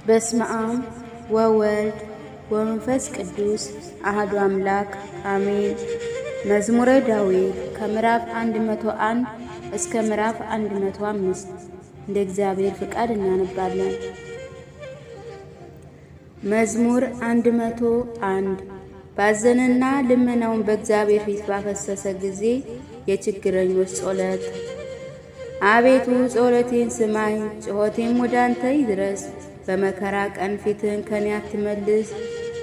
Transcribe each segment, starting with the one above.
በስመ አብ ወወልድ ወመንፈስ ቅዱስ አሐዱ አምላክ አሜን። መዝሙረ ዳዊት ከምዕራፍ 101 እስከ ምዕራፍ 105 እንደ እግዚአብሔር ፍቃድ እናነባለን። መዝሙር 101 ባዘነና ልመናውን በእግዚአብሔር ፊት ባፈሰሰ ጊዜ የችግረኞች ጸሎት። አቤቱ ጸሎቴን ስማኝ፣ ጩኸቴም ወደ አንተ ይድረስ። በመከራ ቀን ፊትህን ከኔ አትመልስ፣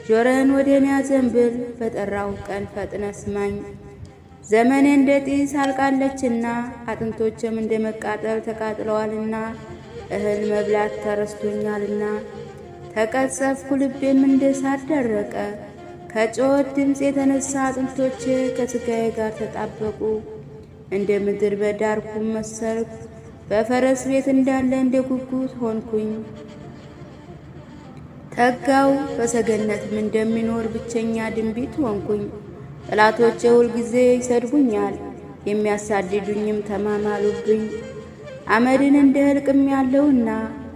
ጆሮህን ወደ እኔ አዘንብል። በጠራሁ ቀን ፈጥነ ስማኝ። ዘመኔ እንደ ጢስ አልቃለችና አጥንቶችም እንደ መቃጠል ተቃጥለዋልና፣ እህል መብላት ተረስቶኛልና ተቀጸፍኩ፣ ልቤም እንደ ሳር ደረቀ። ከጩኸት ድምፅ የተነሳ አጥንቶቼ ከሥጋዬ ጋር ተጣበቁ። እንደ ምድር በዳ ርኩም መሰልኩ፣ በፈረስ ቤት እንዳለ እንደ ጉጉት ሆንኩኝ። ተጋው በሰገነትም እንደሚኖር ብቸኛ ድንቢት ሆንኩኝ። ጠላቶቼ ሁልጊዜ ይሰድቡኛል፣ የሚያሳድዱኝም ተማማሉብኝ። አመድን እንደ ህልቅም ያለውና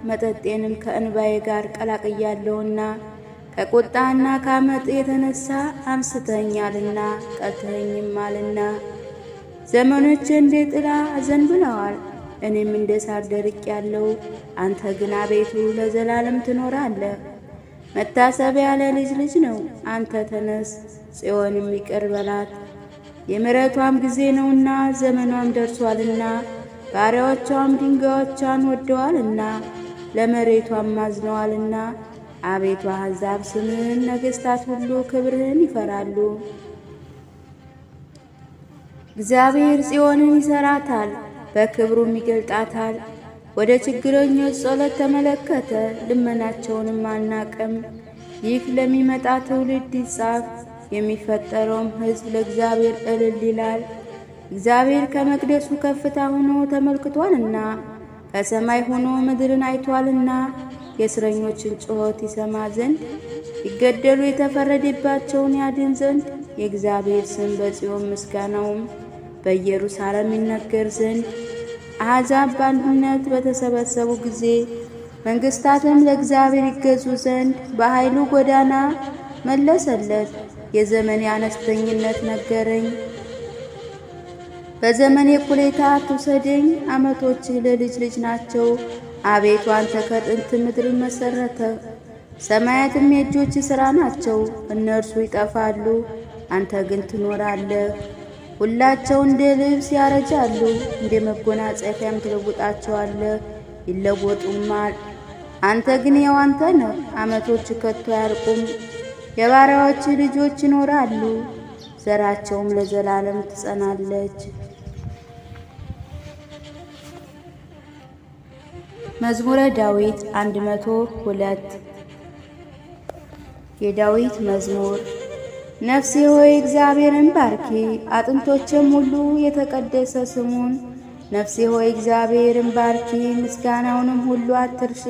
መጠጤንም ከእንባዬ ጋር ቀላቅያለሁና፣ ከቁጣና ከአመጥ የተነሳ አንስተኸኛልና ጠልተኸኝማልና። ዘመኖቼ እንደ ጥላ አዘንብለዋል፣ እኔም እንደ ሳር ደርቄአለሁ። አንተ ግን አቤቱ ለዘላለም ትኖራለህ። መታሰቢያ ለልጅ ልጅ ነው። አንተ ተነስ፣ ጽዮንም ይቅር በላት። የምሕረቷም ጊዜ ነውና ዘመኗም ደርሷልና፣ ባሪያዎቿም ድንጋዮቿን ወደዋልና ለመሬቷም አዝነዋልና። አቤቱ አሕዛብ ስምህን፣ ነገሥታት ሁሉ ክብርህን ይፈራሉ። እግዚአብሔር ጽዮንን ይሠራታል፣ በክብሩም ይገልጣታል። ወደ ችግረኞች ጸሎት ተመለከተ፣ ልመናቸውንም አልናቀም። ይህ ለሚመጣ ትውልድ ይጻፍ፣ የሚፈጠረውም ሕዝብ ለእግዚአብሔር እልል ይላል። እግዚአብሔር ከመቅደሱ ከፍታ ሆኖ ተመልክቷልና፣ ከሰማይ ሆኖ ምድርን አይቷልና። የእስረኞችን ጩኸት ይሰማ ዘንድ፣ ይገደሉ የተፈረደባቸውን ያድን ዘንድ፣ የእግዚአብሔር ስም በጽዮን ምስጋናውም በኢየሩሳሌም ይነገር ዘንድ። አሕዛብ በአንድነት በተሰበሰቡ ጊዜ መንግሥታትም ለእግዚአብሔር ይገዙ ዘንድ በኃይሉ ጎዳና መለሰለት። የዘመኔ አነስተኝነት ነገረኝ፣ በዘመኔ እኩሌታ አትውሰደኝ። ዓመቶችህ ለልጅ ልጅ ናቸው። አቤቱ አንተ ከጥንት ምድርን መሠረተ፣ ሰማያትም የእጆች ሥራ ናቸው። እነርሱ ይጠፋሉ፣ አንተ ግን ትኖራለህ። ሁላቸው እንደ ልብስ ያረጃሉ፣ እንደ መጎናጸፊያም ትለውጣቸዋለህ፣ ይለወጡማል። አንተ ግን ያው አንተ ነህ፣ ዓመቶች ከቶ አያልቁም። የባሪያዎች ልጆች ይኖራሉ፣ ዘራቸውም ለዘላለም ትጸናለች። መዝሙረ ዳዊት 102 የዳዊት መዝሙር። ነፍሴ ሆይ እግዚአብሔርን ባርኪ፣ አጥንቶችም ሁሉ የተቀደሰ ስሙን። ነፍሴ ሆይ እግዚአብሔርን ባርኪ፣ ምስጋናውንም ሁሉ አትርሺ።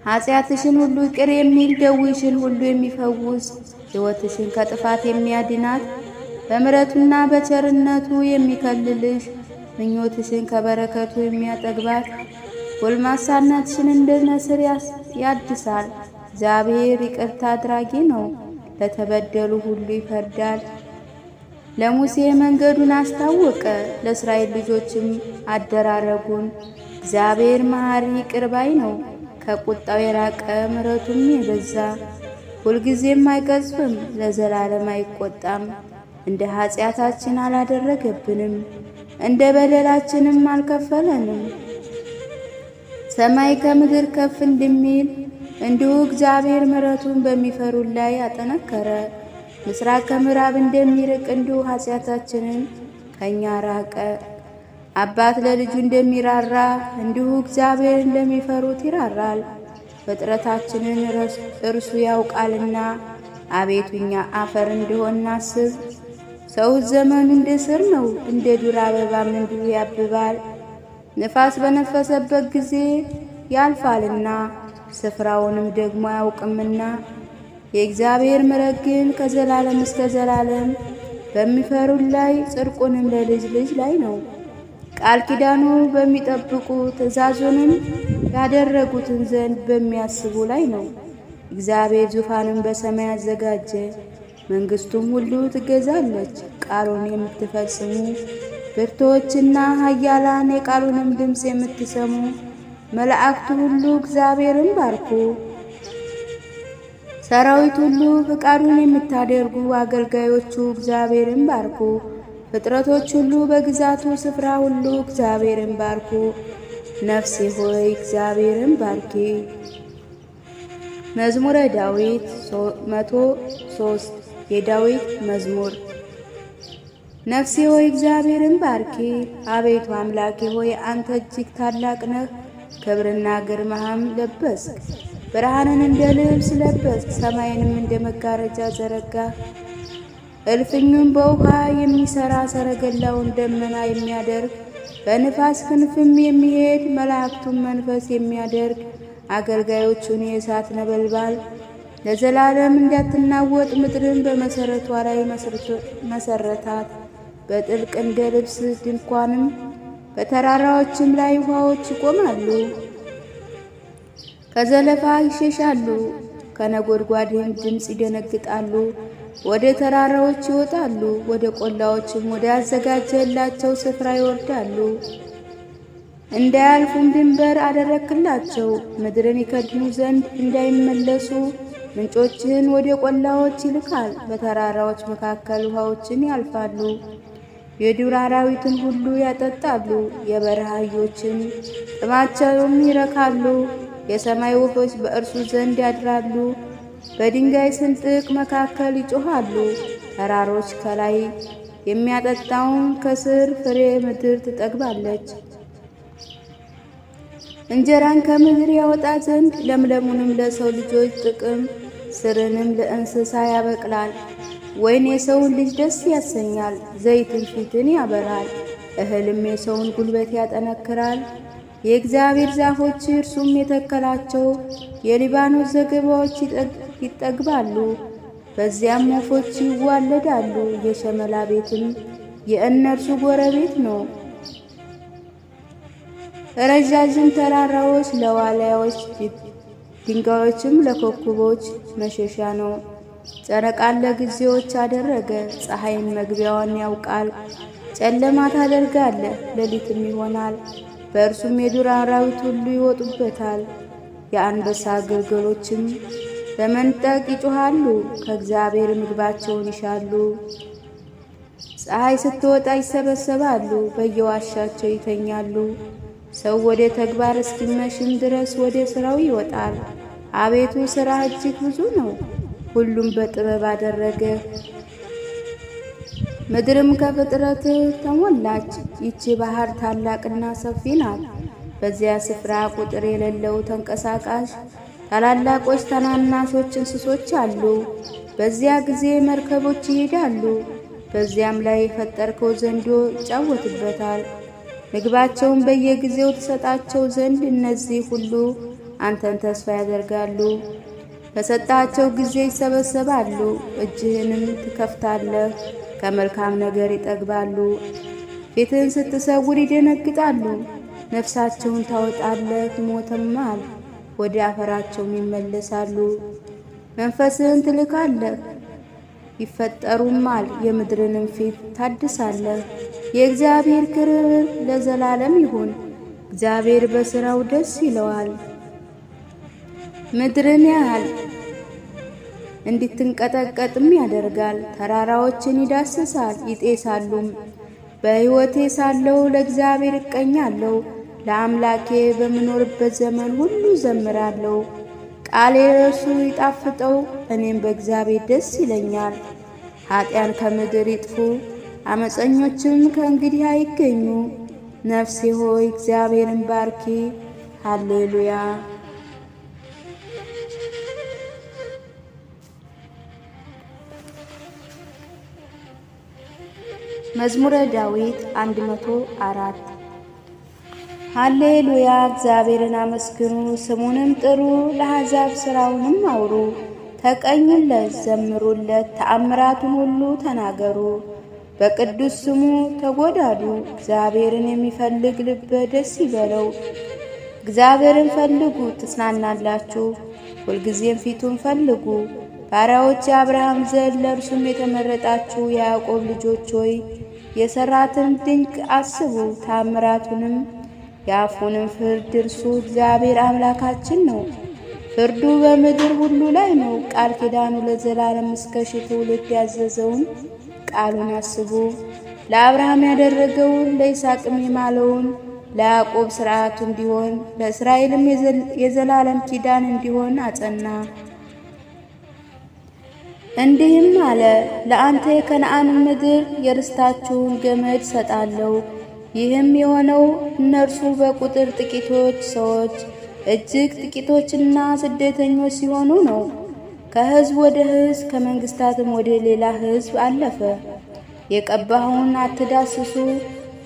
ኃጢአትሽን ሁሉ ይቅር የሚል፣ ደዌሽን ሁሉ የሚፈውስ፣ ሕይወትሽን ከጥፋት የሚያድናት፣ በምሕረቱና በቸርነቱ የሚከልልሽ፣ ምኞትሽን ከበረከቱ የሚያጠግባት፣ ጎልማሳነትሽን እንደ ንስር ያድሳል። እግዚአብሔር ይቅርታ አድራጊ ነው፣ ለተበደሉ ሁሉ ይፈርዳል። ለሙሴ መንገዱን አስታወቀ፣ ለእስራኤል ልጆችም አደራረጉን። እግዚአብሔር መሐሪ ይቅር ባይ ነው፣ ከቁጣው የራቀ ምሕረቱም የበዛ። ሁልጊዜም አይቀጽፍም፣ ለዘላለም አይቆጣም። እንደ ኃጢአታችን አላደረገብንም፣ እንደ በደላችንም አልከፈለንም። ሰማይ ከምድር ከፍ እንደሚል እንዲሁ እግዚአብሔር ምሕረቱን በሚፈሩት ላይ አጠነከረ። ምስራቅ ከምዕራብ እንደሚርቅ እንዲሁ ኃጢአታችንን ከእኛ ራቀ። አባት ለልጁ እንደሚራራ እንዲሁ እግዚአብሔር እንደሚፈሩት ይራራል። ፍጥረታችንን እርሱ ያውቃልና፣ አቤቱ እኛ አፈር እንደሆን አስብ። ሰው ዘመኑ እንደ ሥር ነው፣ እንደ ዱር አበባም እንዲሁ ያብባል። ንፋስ በነፈሰበት ጊዜ ያልፋልና፣ ስፍራውንም ደግሞ አያውቅምና። የእግዚአብሔር ምሕረት ግን ከዘላለም እስከ ዘላለም በሚፈሩት ላይ፣ ጽድቁንም ለልጅ ልጅ ላይ ነው። ቃል ኪዳኑ በሚጠብቁ ትእዛዙንም ያደረጉትን ዘንድ በሚያስቡ ላይ ነው። እግዚአብሔር ዙፋንን በሰማይ አዘጋጀ፣ መንግሥቱም ሁሉ ትገዛለች። ቃሉን የምትፈጽሙ ብርቱዎችና ኃያላን፣ የቃሉንም ድምፅ የምትሰሙ መላእክቱ ሁሉ እግዚአብሔርን ባርኩ። ሰራዊት ሁሉ ፈቃዱን የምታደርጉ አገልጋዮቹ እግዚአብሔርን ባርኩ። ፍጥረቶች ሁሉ በግዛቱ ስፍራ ሁሉ እግዚአብሔርን ባርኩ። ነፍሴ ሆይ እግዚአብሔርን ባርኪ። መዝሙረ ዳዊት 103 የዳዊት መዝሙር። ነፍሴ ሆይ እግዚአብሔርን ባርኪ። አቤቱ አምላኬ ሆይ አንተ እጅግ ታላቅ ነህ። ክብርና ግርማህም ለበስክ። ብርሃንን እንደ ልብስ ለበስክ፣ ሰማይንም እንደ መጋረጃ ዘረጋ። እልፍኙን በውሃ የሚሠራ ሰረገላውን ደመና የሚያደርግ በንፋስ ክንፍም የሚሄድ መላእክቱን መንፈስ የሚያደርግ አገልጋዮቹን የእሳት ነበልባል ለዘላለም እንዳትናወጥ ምድርን በመሠረቷ ላይ መሠረታት። በጥልቅ እንደ ልብስ ድንኳንም በተራራዎችም ላይ ውሃዎች ይቆማሉ። ከዘለፋ ይሸሻሉ፣ ከነጎድጓድም ድምፅ ይደነግጣሉ። ወደ ተራራዎች ይወጣሉ፣ ወደ ቆላዎችም ወደ አዘጋጀላቸው ስፍራ ይወርዳሉ። እንዳያልፉም ድንበር አደረክላቸው፣ ምድርን ይከድኑ ዘንድ እንዳይመለሱ። ምንጮችህን ወደ ቆላዎች ይልካል፣ በተራራዎች መካከል ውሃዎችን ያልፋሉ። የዱር አራዊትን ሁሉ ያጠጣሉ፣ የበረሃ አህዮችን ጥማቸውን ይረካሉ። የሰማይ ወፎች በእርሱ ዘንድ ያድራሉ፣ በድንጋይ ስንጥቅ መካከል ይጮኻሉ። ተራሮች ከላይ የሚያጠጣውን ከስር ፍሬ ምድር ትጠግባለች። እንጀራን ከምድር ያወጣ ዘንድ ለምለሙንም ለሰው ልጆች ጥቅም ስርንም ለእንስሳ ያበቅላል። ወይን የሰውን ልጅ ደስ ያሰኛል፣ ዘይትን ፊትን ያበራል፣ እህልም የሰውን ጉልበት ያጠነክራል። የእግዚአብሔር ዛፎች እርሱም የተከላቸው የሊባኖስ ዝግባዎች ይጠግባሉ፣ በዚያም ወፎች ይዋለዳሉ። የሸመላ ቤትም የእነርሱ ጎረቤት ነው። ረዣዥም ተራራዎች ለዋልያዎች፣ ድንጋዮችም ለኮከቦች መሸሻ ነው። ጨረቃን ለጊዜዎች አደረገ፣ ፀሐይን መግቢያዋን ያውቃል። ጨለማ ታደርጋለህ፣ ሌሊትም ይሆናል። በእርሱም የዱር አራዊት ሁሉ ይወጡበታል። የአንበሳ ግልገሎችም በመንጠቅ ይጮኻሉ፣ ከእግዚአብሔር ምግባቸውን ይሻሉ። ፀሐይ ስትወጣ ይሰበሰባሉ፣ በየዋሻቸው ይተኛሉ። ሰው ወደ ተግባር እስኪመሽም ድረስ ወደ ሥራው ይወጣል። አቤቱ ሥራ እጅግ ብዙ ነው፣ ሁሉም በጥበብ አደረገ። ምድርም ከፍጥረትህ ተሞላች። ይቺ ባህር ታላቅና ሰፊ ናት። በዚያ ስፍራ ቁጥር የሌለው ተንቀሳቃሽ ታላላቆች ታናናሾች እንስሶች አሉ። በዚያ ጊዜ መርከቦች ይሄዳሉ፣ በዚያም ላይ የፈጠርከው ዘንዶ ይጫወትበታል። ምግባቸውን በየጊዜው ትሰጣቸው ዘንድ እነዚህ ሁሉ አንተን ተስፋ ያደርጋሉ። በሰጣቸው ጊዜ ይሰበሰባሉ፣ እጅህንም ትከፍታለህ፣ ከመልካም ነገር ይጠግባሉ። ፊትህን ስትሰውር ይደነግጣሉ። ነፍሳቸውን ታወጣለህ፣ ይሞትማል፣ ወደ አፈራቸውም ይመለሳሉ። መንፈስህን ትልካለህ፣ ይፈጠሩማል፣ የምድርንም ፊት ታድሳለህ። የእግዚአብሔር ክብር ለዘላለም ይሁን። እግዚአብሔር በሥራው ደስ ይለዋል። ምድርን ያህል እንድትንቀጠቀጥም ያደርጋል። ተራራዎችን ይዳስሳል፣ ይጤሳሉም። በሕይወቴ ሳለሁ ለእግዚአብሔር እቀኛለሁ፣ ለአምላኬ በምኖርበት ዘመን ሁሉ ዘምራለሁ። ቃሌ እርሱ ይጣፍጠው፣ እኔም በእግዚአብሔር ደስ ይለኛል። ኀጢያን ከምድር ይጥፉ፣ አመፀኞችም ከእንግዲህ አይገኙ። ነፍሴ ሆይ እግዚአብሔርን ባርኪ። ሃሌሉያ። መዝሙረ ዳዊት 104 ሃሌሉያ። እግዚአብሔርን አመስግኑ፣ ስሙንም ጥሩ፣ ለአሕዛብ ሥራውንም አውሩ። ተቀኙለት፣ ዘምሩለት፣ ተአምራቱን ሁሉ ተናገሩ። በቅዱስ ስሙ ተጎዳዱ። እግዚአብሔርን የሚፈልግ ልብ ደስ ይበለው። እግዚአብሔርን ፈልጉ ትጽናናላችሁ፣ ሁልጊዜም ፊቱን ፈልጉ። ባሪያዎች የአብርሃም ዘር ለእርሱም የተመረጣችሁ የያዕቆብ ልጆች ሆይ የሠራትን ድንቅ አስቡ፣ ታምራቱንም የአፉንም ፍርድ። እርሱ እግዚአብሔር አምላካችን ነው። ፍርዱ በምድር ሁሉ ላይ ነው። ቃል ኪዳኑ ለዘላለም እስከ ሺህ ትውልድ ያዘዘውን ቃሉን አስቡ። ለአብርሃም ያደረገውን ለይስሐቅም የማለውን ለያዕቆብ ሥርዓቱ እንዲሆን ለእስራኤልም የዘላለም ኪዳን እንዲሆን አጸና። እንዲህም አለ፣ ለአንተ የከነዓን ምድር የርስታችሁን ገመድ ሰጣለሁ። ይህም የሆነው እነርሱ በቁጥር ጥቂቶች ሰዎች እጅግ ጥቂቶችና ስደተኞች ሲሆኑ ነው። ከሕዝብ ወደ ሕዝብ ከመንግሥታትም ወደ ሌላ ሕዝብ አለፈ። የቀባኸውን አትዳስሱ፣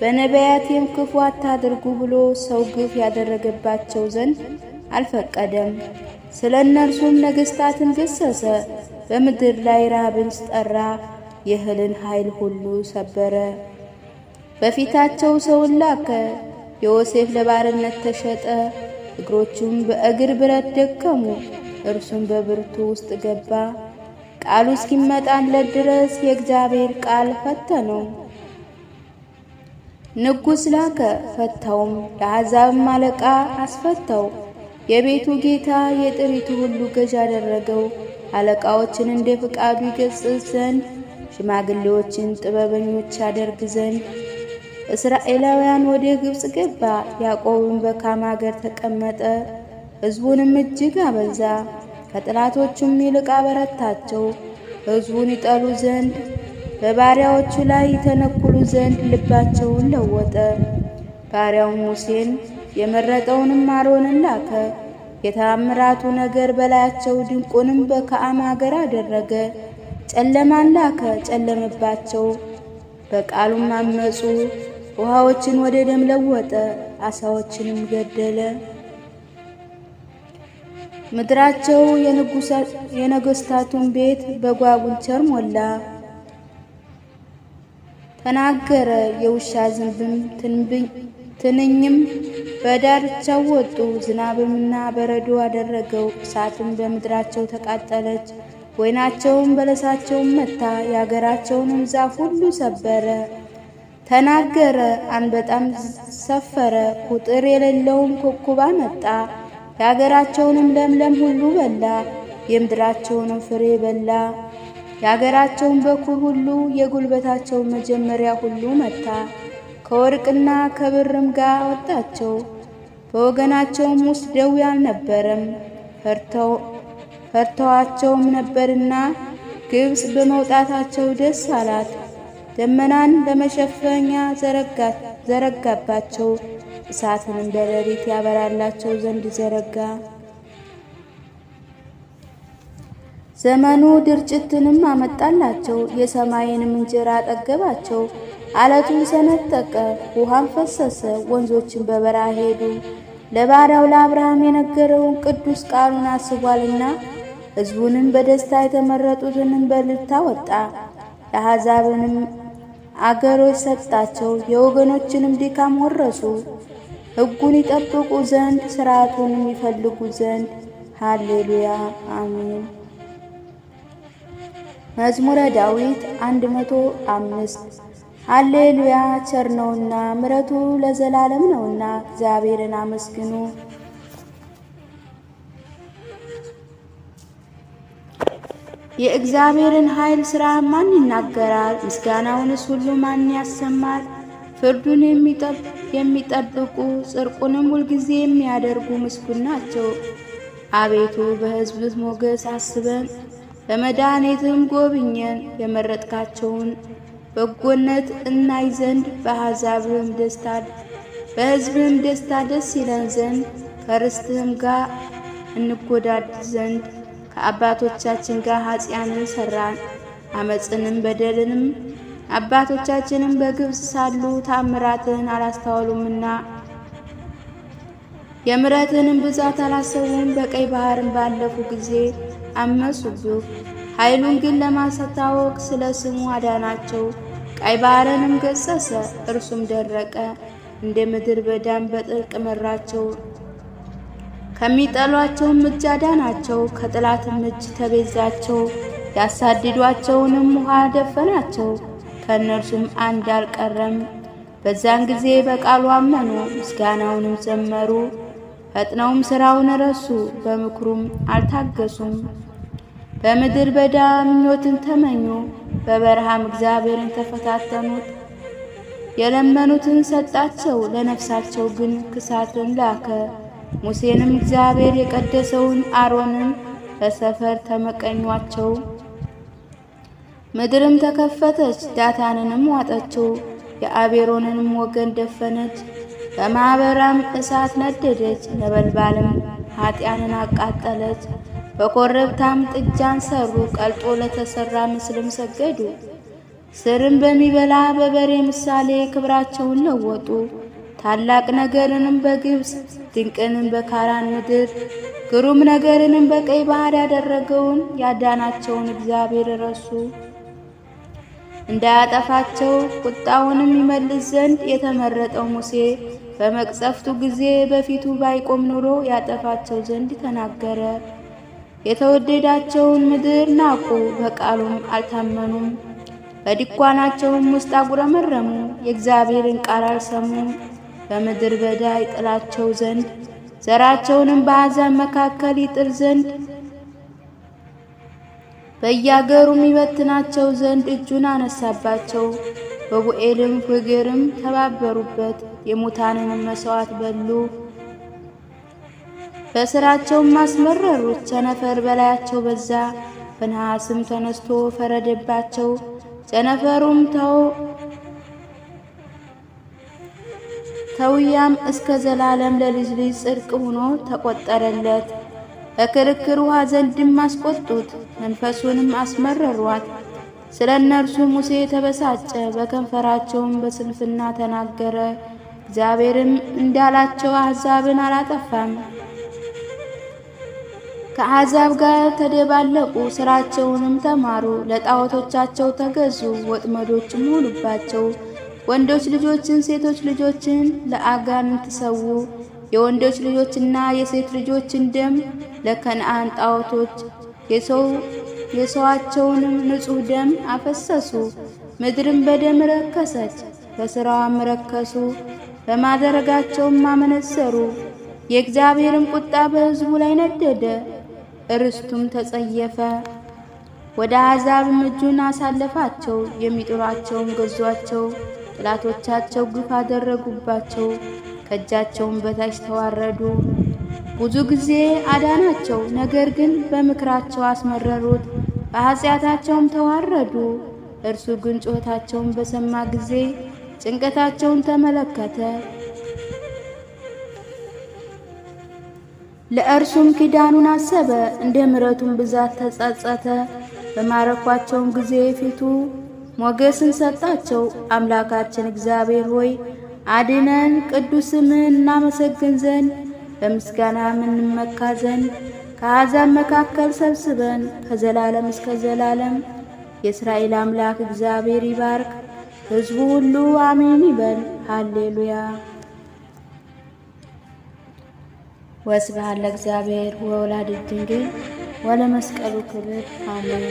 በነቢያቴም ክፉ አታድርጉ ብሎ ሰው ግፍ ያደረገባቸው ዘንድ አልፈቀደም። ስለ እነርሱም ነገሥታትን ገሰሰ። በምድር ላይ ረሃብን ጠራ፣ የእህልን ኃይል ሁሉ ሰበረ። በፊታቸው ሰውን ላከ። ዮሴፍ ለባርነት ተሸጠ፣ እግሮቹም በእግር ብረት ደከሙ። እርሱም በብርቱ ውስጥ ገባ። ቃሉ እስኪመጣለት ድረስ የእግዚአብሔር ቃል ፈተነው። ንጉሥ ላከ፣ ፈታውም። ለአሕዛብም አለቃ አስፈታው። የቤቱ ጌታ የጥሪቱ ሁሉ ገዥ አደረገው። አለቃዎችን እንደ ፍቃዱ ይገሥጽ ዘንድ፣ ሽማግሌዎችን ጥበበኞች ያደርግ ዘንድ። እስራኤላውያን ወደ ግብጽ ገባ። ያዕቆብም በካም አገር ተቀመጠ። ሕዝቡንም እጅግ አበዛ፣ ከጠላቶቹም ይልቅ አበረታቸው። ሕዝቡን ይጠሉ ዘንድ በባሪያዎቹ ላይ ይተነኩሉ ዘንድ ልባቸውን ለወጠ። ባሪያውን ሙሴን የመረጠውንም አሮንን ላከ። የተአምራቱ ነገር በላያቸው፣ ድንቁንም በከዓም አገር አደረገ። ጨለማን ላከ፣ ጨለመባቸው፣ በቃሉም አመፁ። ውሃዎችን ወደ ደም ለወጠ፣ ዓሣዎችንም ገደለ። ምድራቸው የነገሥታቱን ቤት በጓጉንቸር ሞላ። ተናገረ፣ የውሻ ዝንብም ትንኝም በዳርቻው ወጡ። ዝናብምና በረዶ አደረገው። እሳትም በምድራቸው ተቃጠለች። ወይናቸውም በለሳቸውም መታ፣ የአገራቸውንም ዛፍ ሁሉ ሰበረ። ተናገረ፣ አንበጣም ሰፈረ፣ ቁጥር የሌለውም ኩብኩባ መጣ። የአገራቸውንም ለምለም ሁሉ በላ፣ የምድራቸውንም ፍሬ በላ። የአገራቸውን በኩር ሁሉ የጉልበታቸውን መጀመሪያ ሁሉ መታ። ከወርቅና ከብርም ጋር አወጣቸው። በወገናቸውም ውስጥ ደዌ አልነበረም፣ ፈርተዋቸውም ነበርና ግብጽ በመውጣታቸው ደስ አላት። ደመናን ለመሸፈኛ ዘረጋባቸው፣ እሳትንም በሌሊት ያበራላቸው ዘንድ ዘረጋ። ዘመኑ ድርጭትንም አመጣላቸው፣ የሰማይንም እንጀራ አጠገባቸው። አለቱን ሰነጠቀ፣ ውሃም ፈሰሰ፣ ወንዞችን በበረሃ ሄዱ። ለባሪያው ለአብርሃም የነገረውን ቅዱስ ቃሉን አስቧልና፣ ሕዝቡንም በደስታ የተመረጡትንም በእልልታ ወጣ። ለአሕዛብንም አገሮች ሰጣቸው፣ የወገኖችንም ድካም ወረሱ። ሕጉን ይጠብቁ ዘንድ ሥርዓቱንም ይፈልጉ ዘንድ። ሃሌሉያ አሜን። መዝሙረ ዳዊት 105 ሃሌሉያ። ቸር ነውና ምሕረቱ ለዘላለም ነውና፣ እግዚአብሔርን አመስግኑ። የእግዚአብሔርን ኃይል ሥራ ማን ይናገራል? ምስጋናውንስ ሁሉ ማን ያሰማል? ፍርዱን የሚጠብቁ ጽድቁንም ሁልጊዜ የሚያደርጉ ምስጉን ናቸው። አቤቱ በሕዝብህ ሞገስ አስበን፣ በመድኃኒትህም ጎብኘን። የመረጥካቸውን በጎነት እናይ ዘንድ በሕዝብህም ደስታ ደስ ይለን ዘንድ ከርስትህም ጋር እንጎዳድ ዘንድ ከአባቶቻችን ጋር ኃጢአንን ሠራን፣ አመፅንም በደልንም። አባቶቻችንም በግብጽ ሳሉ ተአምራትህን አላስተዋሉምና የምሕረትህንም ብዛት አላሰቡም። በቀይ ባሕርን ባለፉ ጊዜ አመፁብህ። ኃይሉን ግን ለማስታወቅ ስለ ስሙ አዳናቸው። ቀይ ባሕርንም ገሰሰ፣ እርሱም ደረቀ። እንደ ምድር በዳም በጥልቅ መራቸው። ከሚጠሏቸውም እጅ አዳናቸው፣ ከጠላትም እጅ ተቤዛቸው። ያሳድዷቸውንም ውሃ ደፈናቸው፣ ከእነርሱም አንድ አልቀረም። በዛን ጊዜ በቃሉ አመኑ፣ ምስጋናውንም ዘመሩ። ፈጥነውም ሥራውን ረሱ፣ በምክሩም አልታገሱም። በምድር በዳ ምኞትን ተመኙ፣ በበረሃም እግዚአብሔርን ተፈታተኑት። የለመኑትን ሰጣቸው፣ ለነፍሳቸው ግን ክሳትን ላከ። ሙሴንም እግዚአብሔር የቀደሰውን አሮንን በሰፈር ተመቀኟቸው። ምድርም ተከፈተች፣ ዳታንንም ዋጠችው፣ የአቤሮንንም ወገን ደፈነች። በማኅበራም እሳት ነደደች፣ ነበልባልም ኃጢያንን አቃጠለች። በኮረብታም ጥጃን ሰሩ፣ ቀልጦ ለተሠራ ምስልም ሰገዱ። ስርም በሚበላ በበሬ ምሳሌ ክብራቸውን ለወጡ። ታላቅ ነገርንም በግብፅ ድንቅንም በካራን ምድር ግሩም ነገርንም በቀይ ባሕር ያደረገውን ያዳናቸውን እግዚአብሔር ረሱ። እንዳያጠፋቸው ቁጣውንም ይመልስ ዘንድ የተመረጠው ሙሴ በመቅሰፍቱ ጊዜ በፊቱ ባይቆም ኖሮ ያጠፋቸው ዘንድ ተናገረ። የተወደዳቸውን ምድር ናቁ፣ በቃሉም አልታመኑም። በድንኳናቸውም ውስጥ አጉረመረሙ፣ የእግዚአብሔርን ቃል አልሰሙም። በምድር በዳ ይጥላቸው ዘንድ ዘራቸውንም በአሕዛብ መካከል ይጥል ዘንድ በያገሩም ይበትናቸው ዘንድ እጁን አነሳባቸው። በቡኤልም ፍግርም ተባበሩበት፣ የሙታንንም መሥዋዕት በሉ። በሥራቸውም አስመረሩት፣ ቸነፈር በላያቸው በዛ። በነሐስም ተነስቶ ፈረደባቸው። ቸነፈሩም ተውያም እስከ ዘላለም ለልጅ ልጅ ጽድቅ ሆኖ ተቆጠረለት። በክርክር ውሃ ዘንድም አስቆጡት፣ መንፈሱንም አስመረሯት። ስለ እነርሱ ሙሴ ተበሳጨ፣ በከንፈራቸውም በስንፍና ተናገረ። እግዚአብሔርም እንዳላቸው አሕዛብን አላጠፋም። ከአሕዛብ ጋር ተደባለቁ፣ ሥራቸውንም ተማሩ። ለጣዖቶቻቸው ተገዙ፣ ወጥመዶችም ሆኑባቸው። ወንዶች ልጆችን ሴቶች ልጆችን ለአጋንንት ሰዉ። የወንዶች ልጆችና የሴት ልጆችን ደም ለከነዓን ጣዖቶች የሰዋቸውንም ንጹሕ ደም አፈሰሱ። ምድርም በደም ረከሰች፣ በሥራዋም ረከሱ፣ በማደረጋቸውም አመነዘሩ። የእግዚአብሔርም ቁጣ በሕዝቡ ላይ ነደደ፣ ርስቱም ተጸየፈ። ወደ አሕዛብም እጁን አሳለፋቸው፣ የሚጥሏቸውም ገዟቸው። ጠላቶቻቸው ግፍ አደረጉባቸው፣ ከእጃቸውም በታች ተዋረዱ። ብዙ ጊዜ አዳናቸው፣ ነገር ግን በምክራቸው አስመረሩት፣ በኃጢአታቸውም ተዋረዱ። እርሱ ግን ጩኸታቸውን በሰማ ጊዜ ጭንቀታቸውን ተመለከተ። ለእርሱም ኪዳኑን አሰበ፣ እንደ ምሕረቱም ብዛት ተጸጸተ። በማረኳቸውም ጊዜ ፊቱ ሞገስን ሰጣቸው። አምላካችን እግዚአብሔር ሆይ አድነን፣ ቅዱስ ስምህን እናመሰግን ዘንድ በምስጋናም እንመካ ዘንድ ከአሕዛብ መካከል ሰብስበን ከዘላለም እስከ ዘላለም። የእስራኤል አምላክ እግዚአብሔር ይባርክ፣ ሕዝቡ ሁሉ አሜን ይበል። ሃሌሉያ። ወስብሐት ለእግዚአብሔር ወወላዲቱ ድንግል ወለመስቀሉ ክብር አሜን።